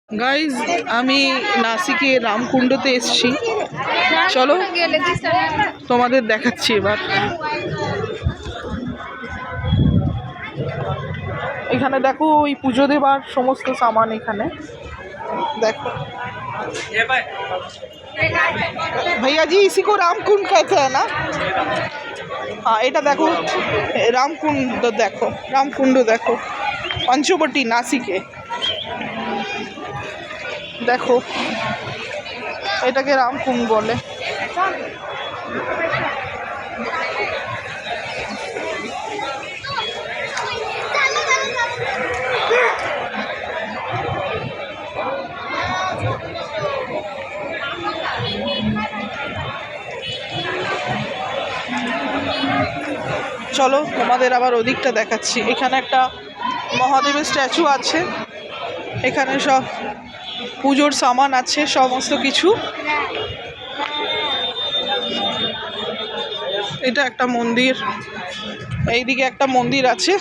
Guys আমি নাসিকে রামকুণ্ডতে এসেছি, চলো তোমাদের দেখাচ্ছি। এবার এখানে দেখো ওই পুজো দেবার সমস্ত সামান, এখানে দেখো। भैया जी इसी को रामकुंड कहते हैं ना? हाँ এটা দেখো রামকুণ্ড, দেখো রামকুণ্ড দেখো পঞ্চবটি নাসিকে। দেখো এটাকে রামকুণ্ড বলে। চলো তোমাদের আবার ওদিকটা দেখাচ্ছি। এখানে একটা মহাদেবের স্ট্যাচু আছে, এখানে সব পুজোর সামান আছে সমস্ত কিছু। এটা একটা মন্দির, এইদিকে একটা মন্দির আছে।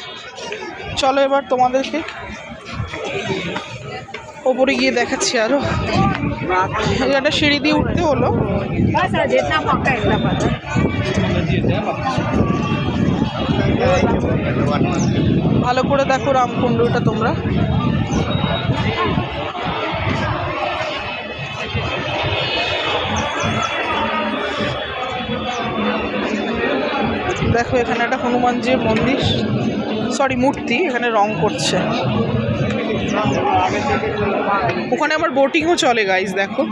চলো এবার তোমাদেরকে ওপরে গিয়ে দেখাচ্ছি। আরো একটা সিঁড়ি দিয়ে উঠতে হলো। ভালো করে দেখো রামকুণ্ডটা তোমরা। দেখো এখানে একটা হনুমানজির মন্দির, সরি মূর্তি, এখানে রং করছে। ওখানে আবার বোটিংও চলে গাইজ, দেখো।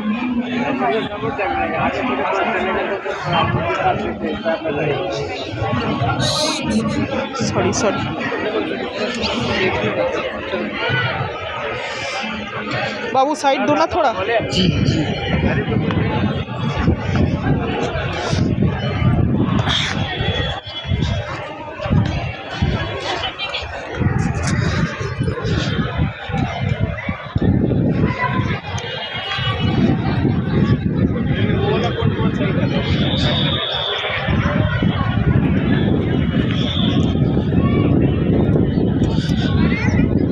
সরি সরি बाबू साइड दो ना थोड़ा।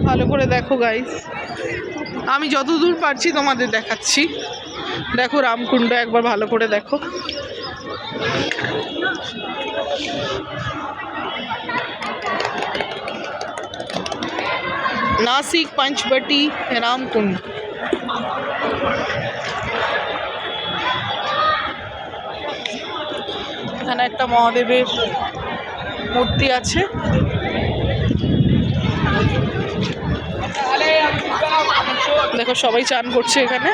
ভালো করে দেখো গাইস, আমি যতদূর পারছি তোমাদের দেখাচ্ছি। দেখো রামকুণ্ড একবার ভালো করে দেখো। नासिक पंचवटी रामकुंड। এখানে একটা মহাদেবের মূর্তি আছে। দেখো সবাই চান করছে এখানে।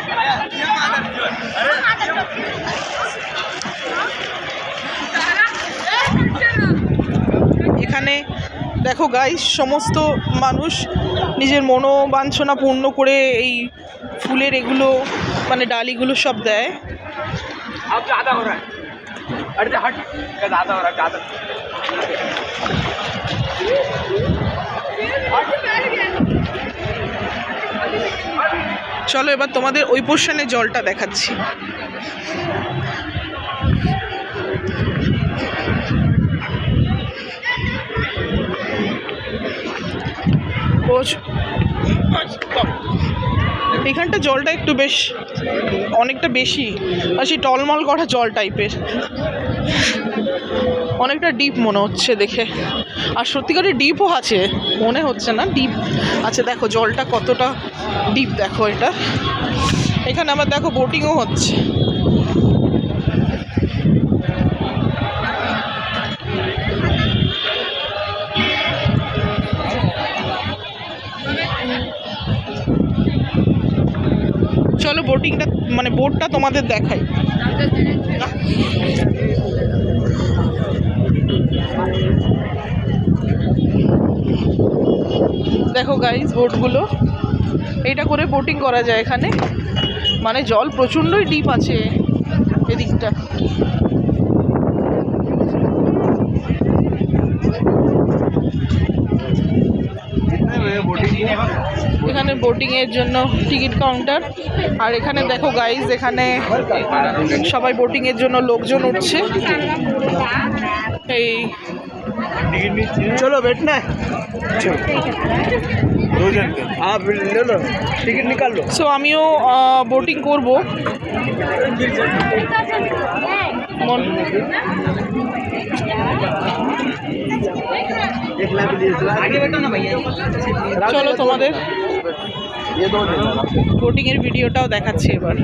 এখানে দেখো গাইস, সমস্ত মানুষ নিজের মনোবাঞ্ছনা পূর্ণ করে এই ফুলের এগুলো মানে ডালিগুলো সব দেয়। চলো এবার তোমাদের ওই পোর্শনে জলটা দেখাচ্ছি। এখানটা জলটা একটু বেশ অনেকটা বেশি, আর সেই টলমল করা জল টাইপের, অনেকটা ডিপ মনে হচ্ছে দেখে। আর সত্যিকারের ডিপও আছে, মনে হচ্ছে না ডিপ আছে। দেখো জলটা কতটা ডিপ দেখো এটা। এখানে আবার দেখো বোটিংও হচ্ছে। চলো বোটিংটা মানে বোটটা তোমাদের দেখাই। দেখো গাইস বোটগুলো, এটা করে বোটিং করা যায় এখানে। মানে জল প্রচণ্ডই ডিপ আছে এদিকটা। এখানে বোটিংয়ের জন্য টিকিট কাউন্টার। আর এখানে দেখো গাইজ, এখানে সবাই বোটিংয়ের জন্য লোকজন উঠছে। এই চলো बैठना है। आप ले लो टिकट निकाल लो। সো আমিও বোটিং করব। চলো তোমাদের বোটিং এর ভিডিওটাও দেখাচ্ছি এবার।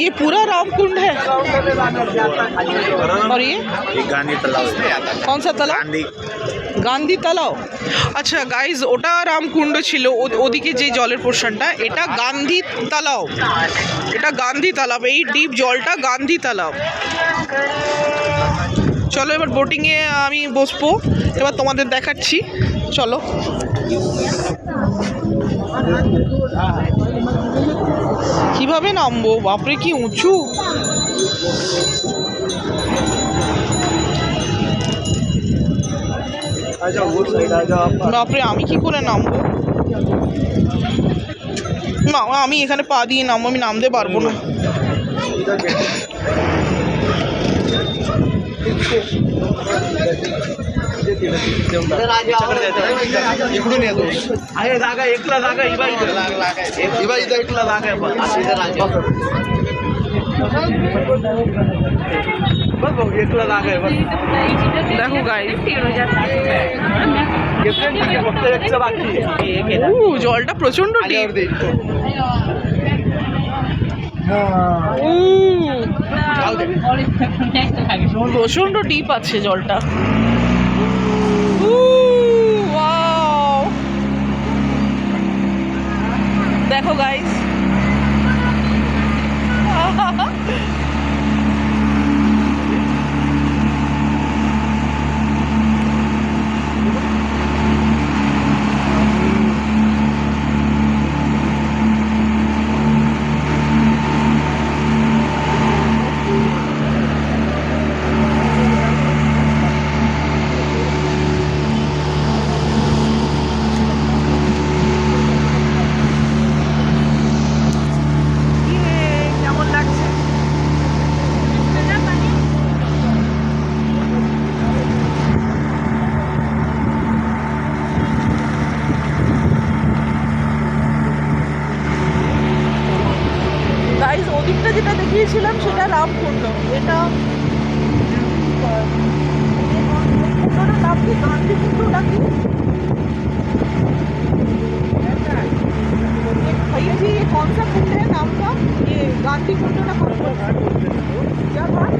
ये पूरा रामकुंड है और ये गांधी तालाब में आता है। कौन सा तालाब? गांधी গান্ধী তালাও। আচ্ছা গাইজ, ওটা রামকুণ্ড ছিল ওদিকে যে জলের পোর্শনটা, এটা গান্ধী তালাও, এটা গান্ধী তালাব। এই ডিপ জলটা গান্ধী তালাব। চলো এবার বোটিংয়ে আমি বসবো, এবার তোমাদের দেখাচ্ছি। চলো। কিভাবে নামবো? বাপরে কি উঁচু! বাপরে, আমি কি করে নামবো? না, আমি এখানে পা দিয়ে নামবো, আমি নামতে পারবো না। इकडून येतो आहे जागा एकला जागा इवा इथं एकला जागा आहे बस भाऊ एकला जागा आहे बस। দেখো গাইজ, फक्त एकचं बाकी आहे জলটা প্রচন্ড ডিপ। প্রচন্ড ডিপ আছে জলটা। ওয়াও, দেখো গাইস, কেমন লাগছে? গাইস, ওদিকটা যেটা দেখিয়েছিলাম সেটা রামকুণ্ড, এটা নাম কি? গান্ধী কুণ্ড নাকি? भैया जी, ये कौन सा कुंड है नाम का? ये गांधी कुंड ना कौन सा? क्या घाट?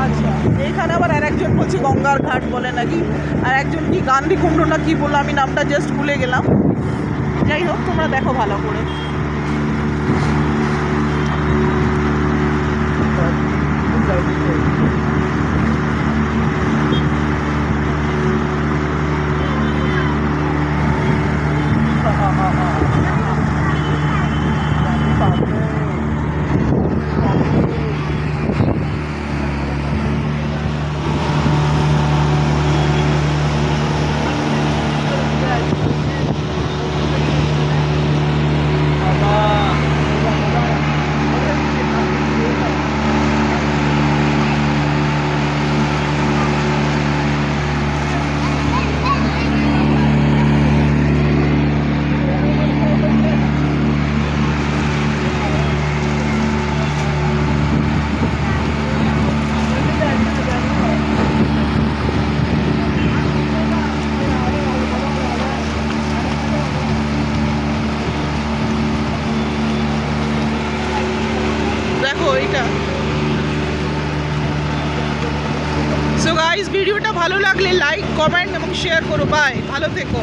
আচ্ছা, এখানে আবার আরেকজন বলছে গঙ্গার ঘাট বলে নাকি, আর একজন কি গান্ধী কুণ্ড না কি বললো, আমি নামটা জাস্ট ভুলে গেলাম। যাই হোক, তোমরা দেখো ভালো করে। সো গাইস, ভিডিওটা ভালো লাগলে লাইক, কমেন্ট এবং শেয়ার করো। বাই, ভালো থেকো।